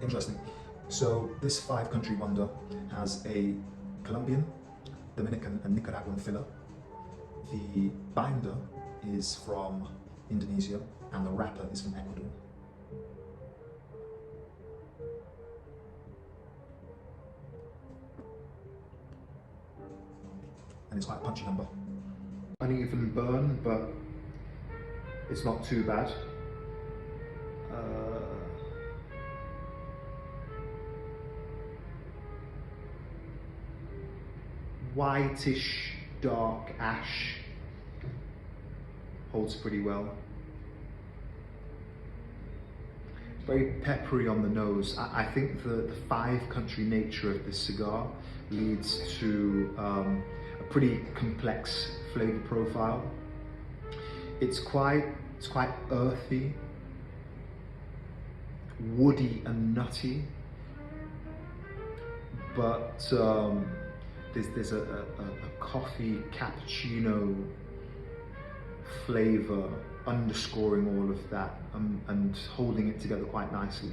Interesting. So this five country wonder has a Colombian, Dominican and Nicaraguan filler. The binder is from Indonesia and the wrapper is from Ecuador. And it's quite a punchy number. Uneven burn, but it's not too bad. Whitish, dark ash. Holds pretty well. Very peppery on the nose. I think the five country nature of this cigar leads to a pretty complex flavor profile. It's quite earthy, woody and nutty, but there's a coffee cappuccino flavor underscoring all of that and holding it together quite nicely.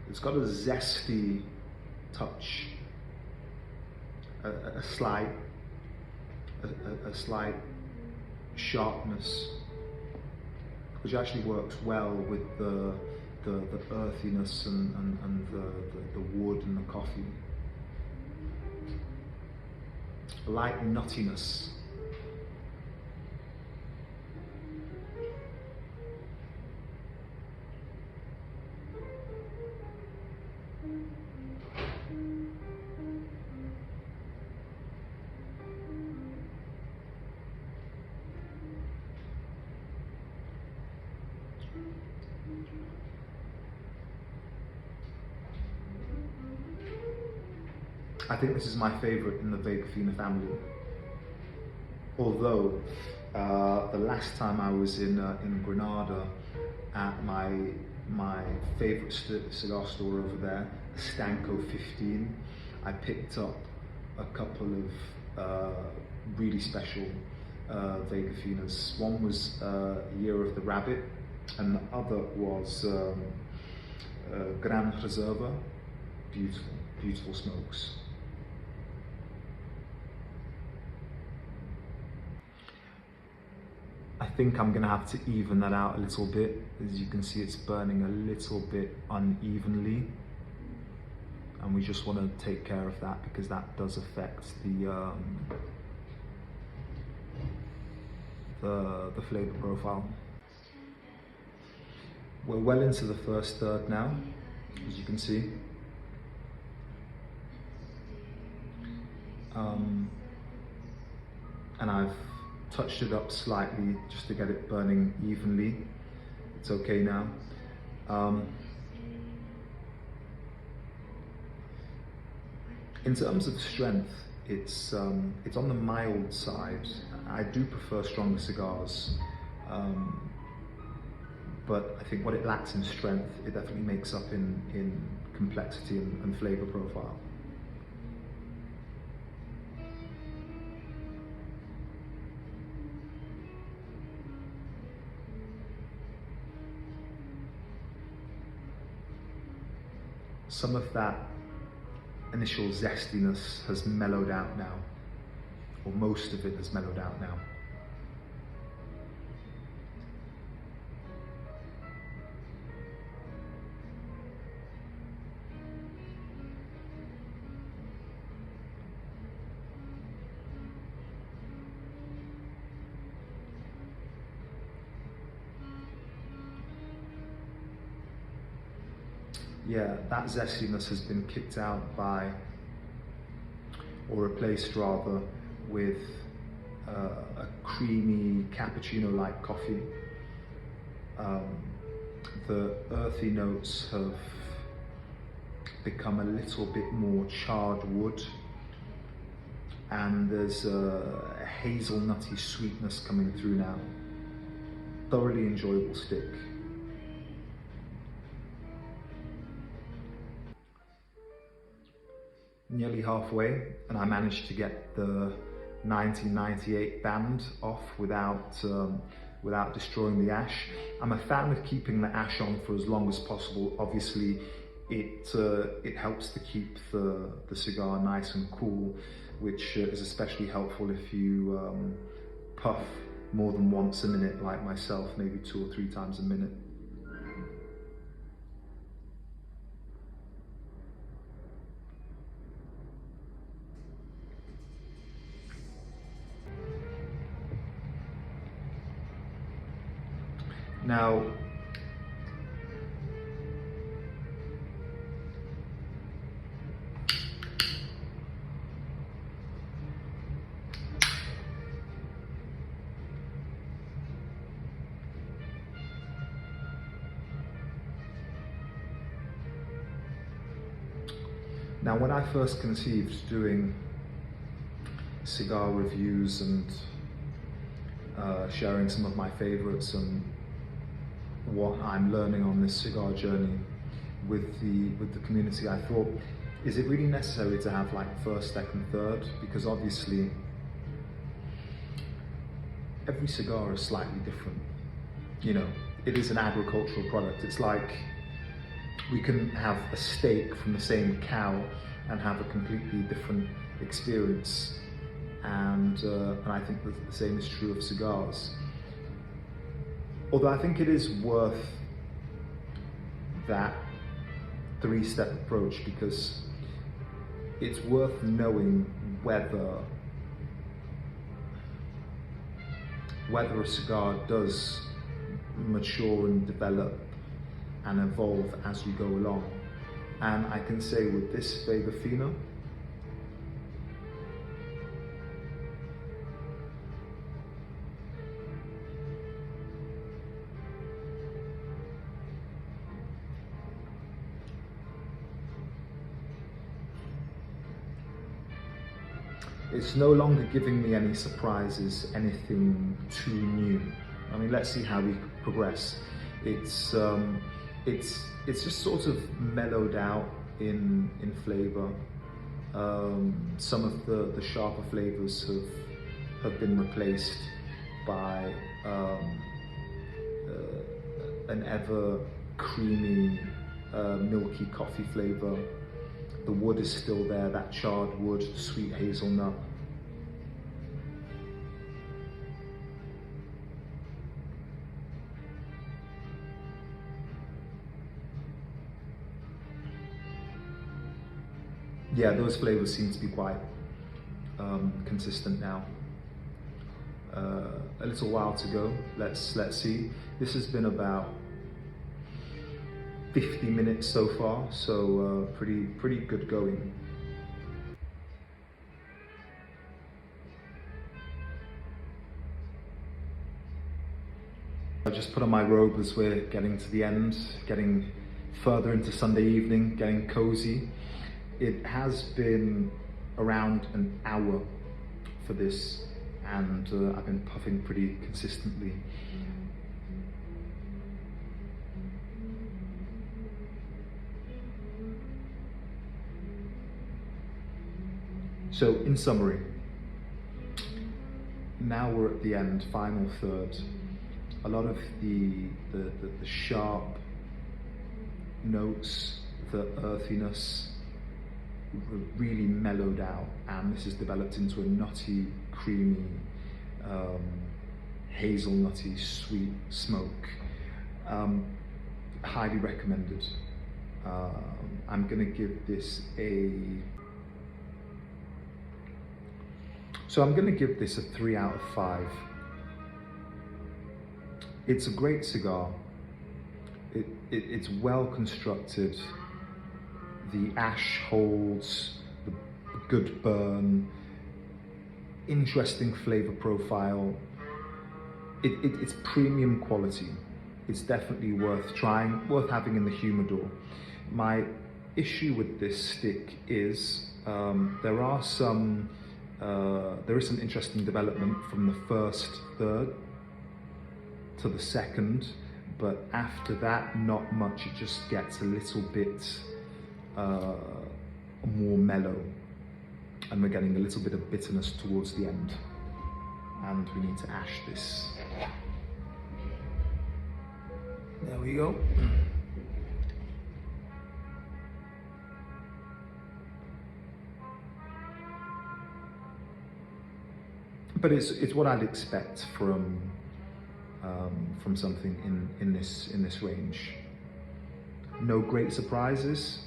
It's got a zesty touch, a slight sharpness, which actually works well with the earthiness and the wood and the coffee. A light nuttiness. I think this is my favourite in the Vegafina family. Although the last time I was in Granada at my favourite cigar store over there, Stanco 15, I picked up a couple of really special Vegafinas. One was Year of the Rabbit, and the other was Gran Reserva. Beautiful, beautiful smokes. I think I'm gonna have to even that out a little bit. As you can see, it's burning a little bit unevenly. And we just wanna take care of that because that does affect the flavor profile. We're well into the first third now, as you can see. And I've touched it up slightly just to get it burning evenly. It's okay now. In terms of strength, it's on the mild side. I do prefer stronger cigars, but I think what it lacks in strength, it definitely makes up in complexity and flavor profile. Some of that initial zestiness has mellowed out now, or most of it has mellowed out now. Yeah, that zestiness has been kicked out by, or replaced rather, with a creamy cappuccino-like coffee. The earthy notes have become a little bit more charred wood, and there's a hazelnutty sweetness coming through now. Thoroughly enjoyable stick. nearly halfway, and I managed to get the 1998 band off without destroying the ash. I'm a fan of keeping the ash on for as long as possible. Obviously, it helps to keep the cigar nice and cool, which is especially helpful if you puff more than once a minute, like myself, maybe 2 or 3 times a minute. Now, when I first conceived doing cigar reviews and sharing some of my favorites and what I'm learning on this cigar journey with the community, I thought, is it really necessary to have like first, second, third? Because obviously every cigar is slightly different. You know, it is an agricultural product. It's like we can have a steak from the same cow and have a completely different experience. And I think that the same is true of cigars. Although I think it is worth that 3-step approach, because it's worth knowing whether a cigar does mature and develop and evolve as you go along. And I can say with this Vegafina, it's no longer giving me any surprises, anything too new. I mean, let's see how we progress. It's just sort of mellowed out in flavour. Some of the sharper flavours have been replaced by an ever creamy, milky coffee flavour. The wood is still there, that charred wood, sweet hazelnut. Yeah, those flavors seem to be quite consistent now. A little while to go. Let's see. This has been about 50 minutes so far, so pretty good going. I just put on my robe as we're getting to the end, getting further into Sunday evening, getting cozy. It has been around an hour for this, and I've been puffing pretty consistently. So in summary, now we're at the end, final third. A lot of the sharp notes, the earthiness, really mellowed out, and this has developed into a nutty, creamy, hazelnutty, sweet smoke. Highly recommended. I'm gonna give this a 3 out of 5. It's a great cigar. It's well constructed. The ash holds, the good burn, interesting flavor profile. It's premium quality. It's definitely worth trying, worth having in the humidor. My issue with this stick is there is some interesting development from the first third to the second, but after that, not much. It just gets a little bit more mellow. and we're getting a little bit of bitterness towards the end. And we need to ash this. There we go. But it's what I'd expect from something in this range. No great surprises,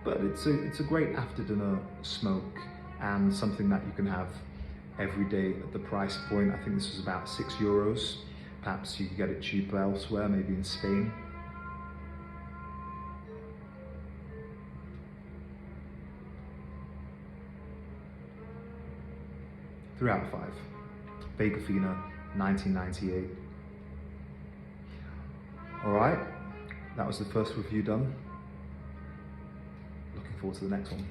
but it's a great after dinner smoke and something that you can have every day at the price point. I think this was about €6. Perhaps you could get it cheaper elsewhere, maybe in Spain. Three out of 5. Vegafina, 1998. All right, that was the first review done. Looking forward to the next one.